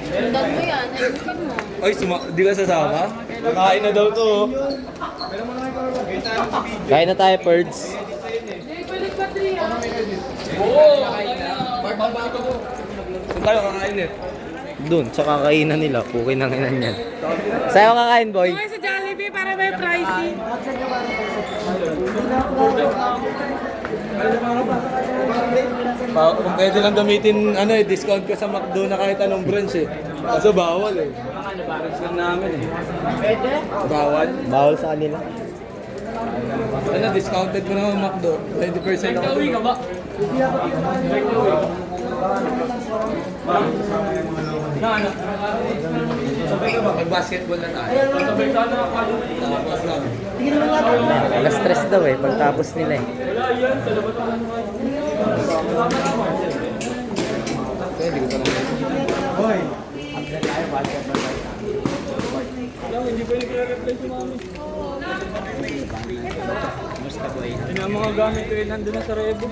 Sundan mo yan, ayusin mo. Ay, di ka sasama? Kain na daw to. Kain na tayo, Perds. Kung tayo kakain eh. Doon, sa kakainan nila. Pukin ng inan yan. Sa'yo kakain, boy. Sa Jollibee para may pricing. Kung pwede lang gamitin, discount ka sa McDo na kahit anong branch eh. Kaso bawal eh. Branch lang namin eh. Bawal. Bawal sa kanila. Discounted mo naman McDo. 20% ako. Uwi ka ba? Mag-basketball na tayo. Tapos lang. Alas stress daw eh, pagtapos nila eh. Pwede ko pa lang. Hoy! Hindi pwede kaya-reply si mami. Musta boy? Yung mga gamit ko yun nandun na sa rebo.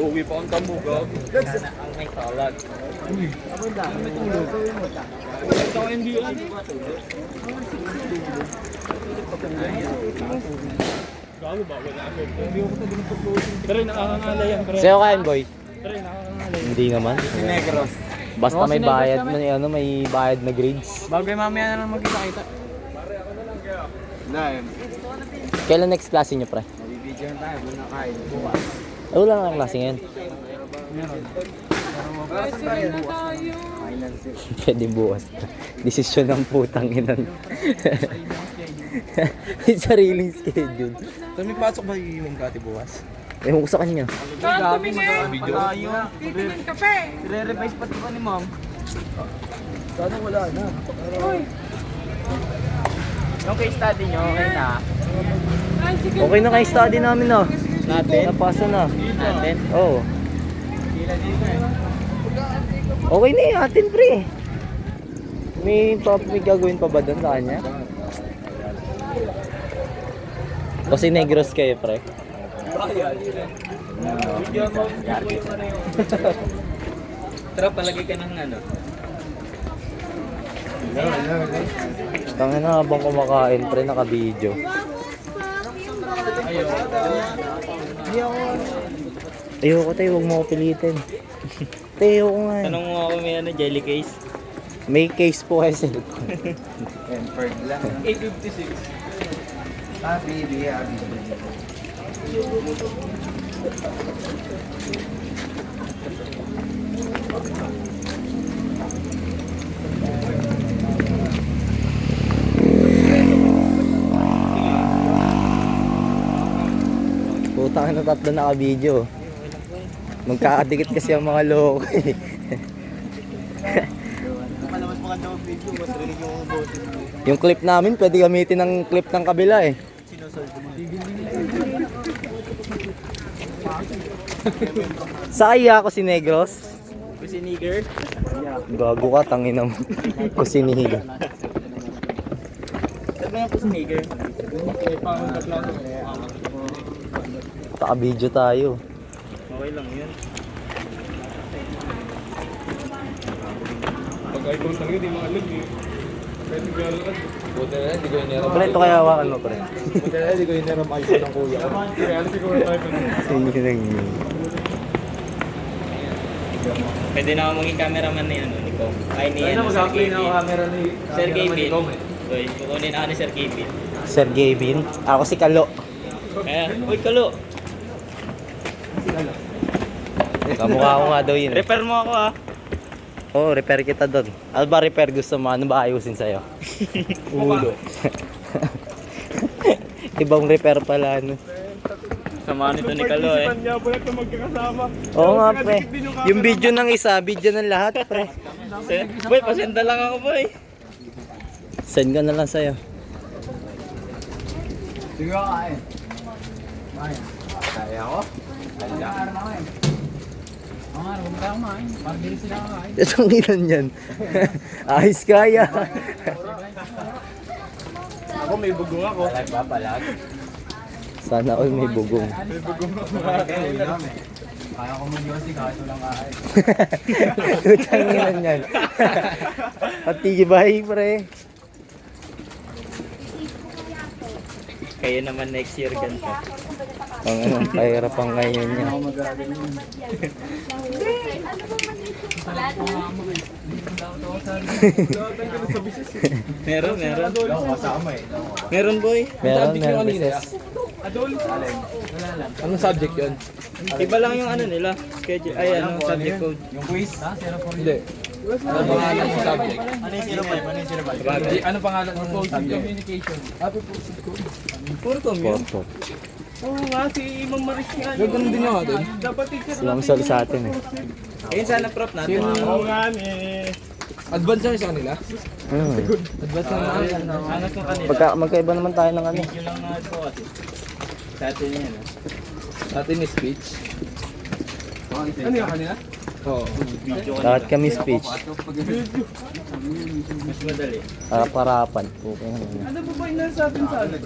Uwi pa akong tamugag. Sana ang may kalag. Uy! Ako na, may tulog. Ito ko NBI. Gago ba? Wala ako. Hindi ako tabi ng pag-closing. Pero nakakangalay yan. Sa'yo kain, boy? Pero nakakangalay. Hindi naman. Si Negros. Basta may bayad na may bayad na grades. Bago yung mamaya na lang magkita-kita. Dahil. Kailan next klase nyo, pre? Mabibidyo na tayo. Doon na kain. Bukas. Wala na ang klase ngayon. Meron. Sila na tayo. Pwede bukas. Desisyon ng putang inan. May sariling schedule. So may pasok ba yung kati bukas? Ewan ko sa kanya. Saan tumingin? Video? Titingin ka pa eh. I-revise pati pa ni ma'am. Sana wala na. Uy. Yung case study nyo, okay na. Ay, sige. Okay na kayo study namin na. Natin? Napasa na. Natin? Oo. Okay na yun, atin pre. May gagawin pa ba doon sa kanya? Kasi negros kayo pre. Tara, palagay ka ng ano. Tangin na habang kumakain pre, naka-video. Ayoko tayo, huwag mo ko pilitin. Tayo ko nga. Tanong mo ako may jelly case. May case po kasi. Enford lang. 856. Habibi. Putang na tatlo naka-video. Magkakadikit kasi ang mga loko eh. Mas maganda ang video, mas rinig yung boses. Yung clip namin, pwede gamitin ng clip ng kabila eh. Saya ako si Negros. Kusiniger? Gago ka, tangina mo. Kusinihiga. Saan ba yung kusiniger? Taka-video tayo. Okay lang yun. Pag-icon talaga, di maalag eh. Pwede ko alam. Buti na, di ko ineram. Pre, ito kaya hawakan mo, pre. Buti na, di ko ineram iPhone ng kuya ko. Kaya siguro tayo pa na. Pwede na ako maging cameraman ni Nico. Ay, ni Ayun na, Sir mag-apply na ako Kevin. camera ni Sir Kevin. Tom eh. Uy, kukunin ako ni Sir Kevin. Sir Gavin. Ako si Kalo. Kaya, uy, Kalo. Kamukha ko nga daw yun. Repair mo ako ah. Oo, repair kita doon. Ano ba repair gusto mo? Ano ba ayusin sa'yo? Ulo. Ibang repair pala, ano. Sama nito ni Kalo eh. Niya po na ito magkakasama. Oo nga, pre. Yung video ng isa, video ng lahat, pre. Boy, pasenda lang ako boy. Send ko na lang sa'yo. Sige ka kain. Kaya ako? Kaya ako. Itong ilan yan. Ayos kaya. Ako may bugong ako. Sana all may bugong. May bugong ako. Kaya ko mag-yosi kahit walang kain. Utanginan yan. Patibay, pre. Kayo naman next year ganito. Ang ano, pahirap ang ngayon niya. Meron. Kasama eh. Meron boy. Meron Subject na, yung kanina. business. Anong subject yun? Iba lang yung ano nila. Schedule. Ay, ano, subject code. Yung quiz? Hindi. Ano pangalan ng subject? Ano pangalan ng subject? Communication. Puro commute. Porto. Oo nga, si Imam Maris nga. Ganun din yung atin. Dapat teacher Sila masali sa atin eh. Ayun sana prop natin. Oo nga eh. Advance na sa kanila? Advance na Angat ng kanila. Magkaiba naman tayo ng ano. Video lang nga po kasi. Sa atin yan. Sa atin is speech. Ano yung kanila? Oo. Lahat kami speech. Mas madali. Harap-harapan. Okay na yun. Ano ba ba yung nasa atin sa ano?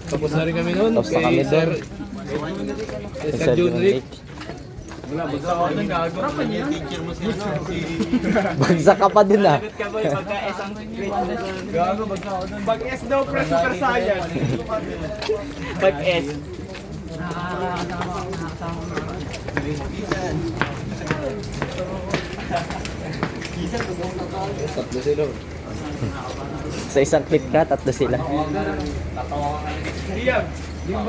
Tapos na rin kami noon. Tapos na kami Sir Sir June Rick. Bagsak ka pa dun ah. Sagot ka boy, pagka S ang grade. Gago, pag S daw, pre, super science. Pag S. Tatlo sila. Sa isang clip ka, tatlo sila.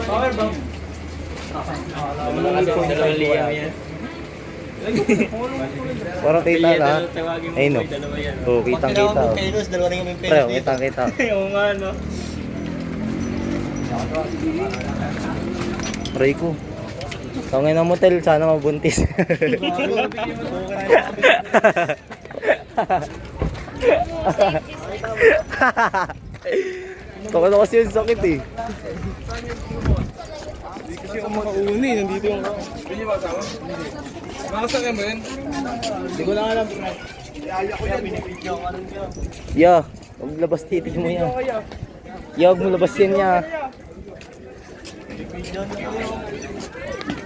Power bomb. Malakas ang dalawang liyam yan. Parang kita lahat. Tawagin mo Ayun boy, o. dalawa yan. Oo, kitang kita o. Pre, kitang kita. Oo nga no. Pre ko. Sa ngayon ng motel, sana mabuntis. Taka na kasi yung sakit eh. Kasi ako makauni, nandito yung... Hindi ba tama? Makasakay mo yun? Hindi ko lang alam. Ya, huwag labas titig mo yan. Ya, huwag mo labas yan ya.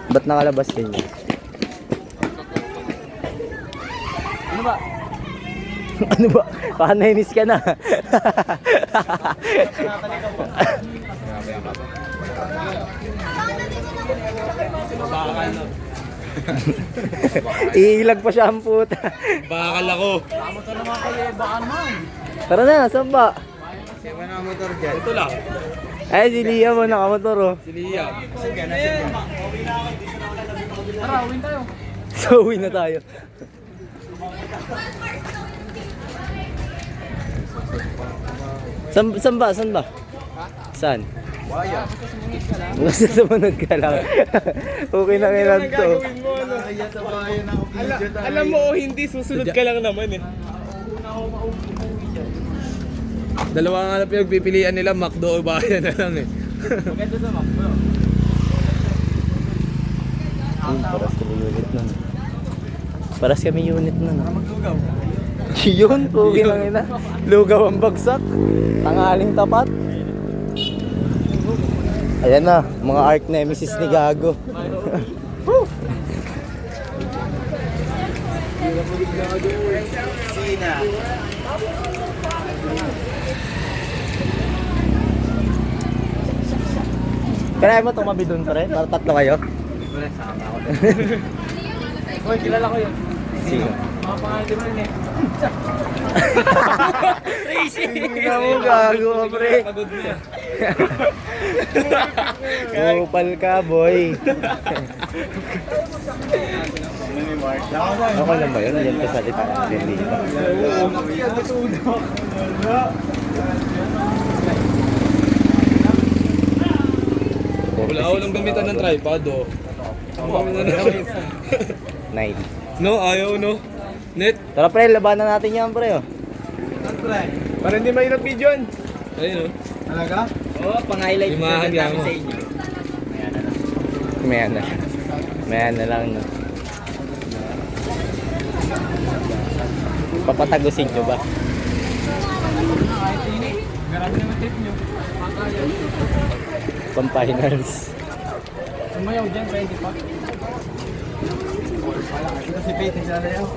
Ba't nakalabas yan ya? Ano ba? Ano ba? Baka nainis ka na. Iilag pa siya ang puta. Bakal ako. Tara na, saan ba? Ito lang. Ay, si Lia mo nakamotor oh. Si Liam. So, uwi na tayo. Saan ba? Saan ba? Saan? Basta sumunod ka lang. Okay na kailan to. Alam mo o hindi, susunod ka lang naman eh. Dalawa nga na pinagpipilian nila, McDo o bayan na lang eh. Maganda sa Macdo. Paras kami unit nun. Paras kami unit nun. Maglugaw. Yun, pugi lang ina. Lugaw ang bagsak. Tangaling tapat. Ayan na, mga arch nemesis ni Gago. Sina. Kaya mo tumabi dun pre, para tatlo kayo. Hoy, kilala ko yun. Sino? Mga pangalan mo rin eh. Hindi mo gago ka pre. Pagod mo yan. Kupal ka boy. Okay lang ba yun? Yan ka salita. Hindi ba? Wala ako lang gamitan ng tripod oh. Ang gamitan ng tripod. Night. No, ayaw no. Net. Tara pre, labanan natin yan pre oh. Para hindi mahirap video yan. Ayun oh. Talaga? Oo, pang-highlight Limahan natin lang mo. sa inyo. Mayan na. Mayan na lang no. Papatagusin ko ba? Grabe naman trip nyo. Pang-finals. Sumayaw dyan, pwede pa. Ito si Pete, sila na yun.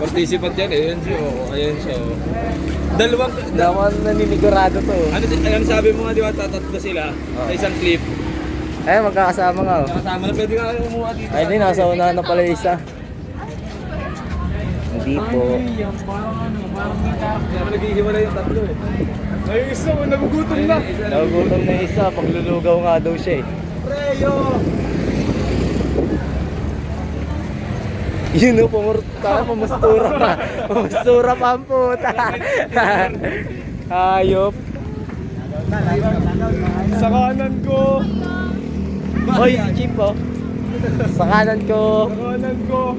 Participant yan eh. Yan siya. Ayan siya. Dalawang... Dalawang naninigurado to. Ano sabi mo nga di ba tatatlo sila sa isang clip? Eh, magkakasama nga. Oh. Kasama na pwede nga umuha dito. Ay, di, nasa unahan na pala yung isa. Hindi po. Kaya naghihiwalay yung tatlo eh. Ay, isa mo, nagugutom na. Nagugutom na yung isa, paglulugaw nga daw siya eh. Preyo! Yun o, pumustura pa. Pumustura pa ang puta. Hayop. Sa kanan ko. Hoy, si Chip oh. Sa kanan ko. Sa kanan ko.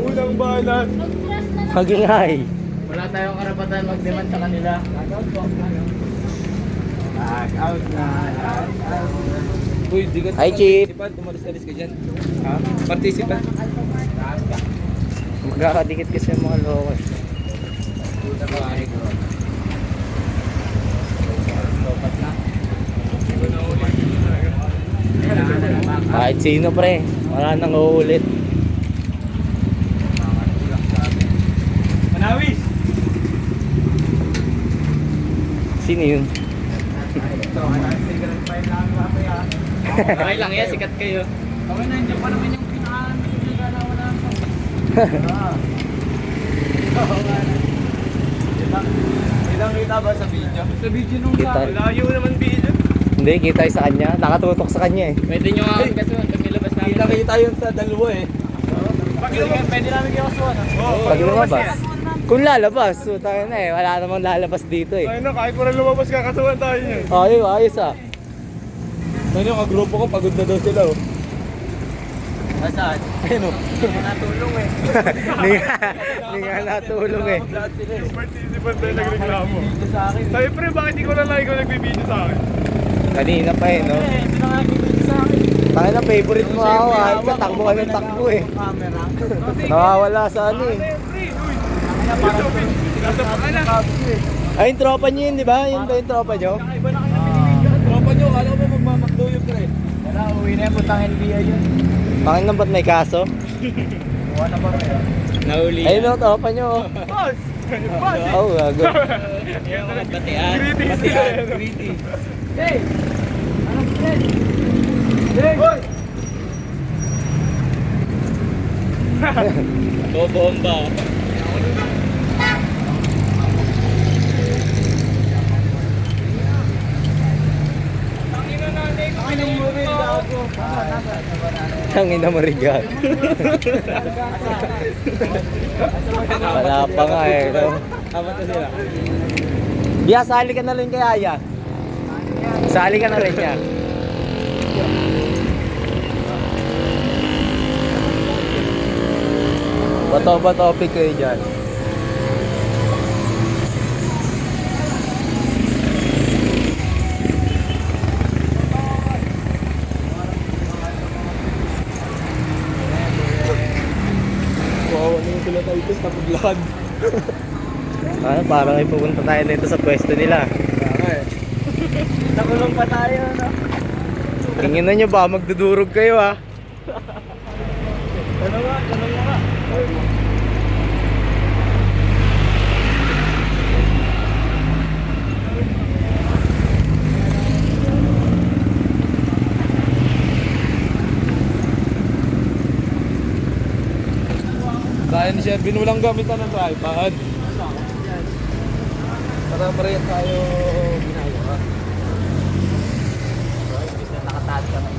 Unang banat. Magingay. Wala tayong karapatan mag-demand sa kanila. Uy, di ka Hi, Chip. participant. Tumalis-alis ka dyan. Ha? Participant. Magkakadikit kasi yung mga loko. Kahit sino pre, wala nang uulit. Manawis! Sino yun? Okay lang yan, sikat kayo. Okay, nandiyan pa naman yung pinaan. Ilang kita ba sa video? Sa video nung Kita. layo naman video. Hindi, kita yung sa kanya. Nakatutok sa kanya eh. Pwede nyo nga kasi nilabas namin. Kita yun sa dalawa eh. Pwede namin kayo kasuhan. Pag lumabas. Kung lalabas, so tayo na eh. Wala namang lalabas dito eh. Ayun na, kahit mo na lumabas kakasuhan tayo niya. Ayos ah. Ano yung grupo ko, pagod na daw sila oh. Saan? Ayun oh. Natulong eh. Hindi nga natulong eh. Participant tayo nagreklamo. Sabi pre, bakit di ko na lang ikaw nagbibideo sa akin? Kanina pa eh, no? Hindi na nga nagbibideo sa akin. Tayo na favorite mo ako ah. Takbo ka ng takbo eh. Camera. Nawawala sa ano eh. Ay, yung tropa nyo yun, di ba? Yun ba yung tropa nyo? Tropa nyo, kala mo magmamakdo yung pre. Wala, uwi na yung putang NBI yun. Bakit nang ba't may kaso? Buwan na ba rin? Nahuli. Ayun o, tropa nyo. Oh. Boss! Boss! Oh, gago. Yan mga batian. Greetings! Hey! Anong friend? Hey! Hoy! Bomba. Tangin na marigat. Wala pa nga eh. No? Tama na sila. Biya, sali ka na rin kay Aya. Sali ka na rin niya. Bato ba topic kayo dyan? Wow, ano yung sila tayo ito sa paglakad. Ano, parang ipupunta tayo dito sa pwesto nila. Nakulong pa tayo, no? Tingnan nyo ba, magdudurog kayo ha. Tanong nga. Kaya ni Sir, binulang gamitan ng tripod. Para parehas tayo ginagawa. Nakataas ka na.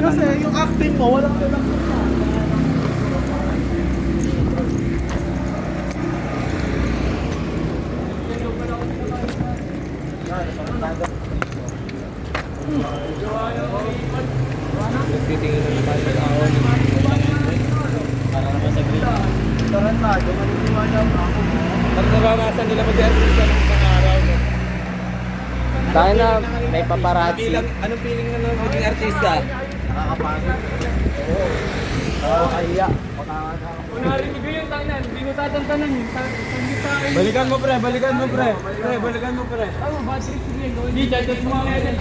Kasi yung acting mo, walang relax. Titingin na naman sa ahon. Para naman sa green. Tarantado, maniniwala mo ako. Pag naranasan nila mag-artista ng mga araw mo. Tayo na, may paparazzi. Anong feeling na maging artista? Nakakapagod. Oo. Nakakahiya. Narinig ko yung tangan. Hindi ko tatantanan yun. Balikan mo pre, balikan mo pre. Pre, balikan mo pre. Tama, bad trip sige. Hindi, judge mo mga yan.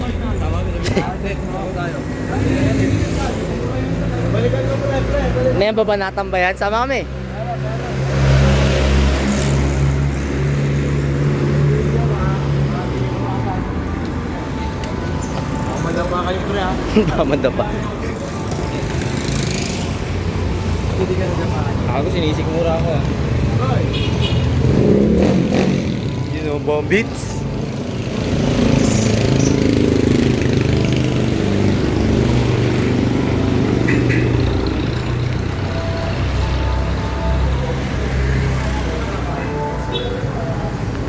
Balikan mo pre, pre. Ano yan, baba natambayan? Sama kami. Madapa kayo pre ha. Mamanda pa. Hindi ka nadapa. Ako sinisikmura ako ah. You know, bombits.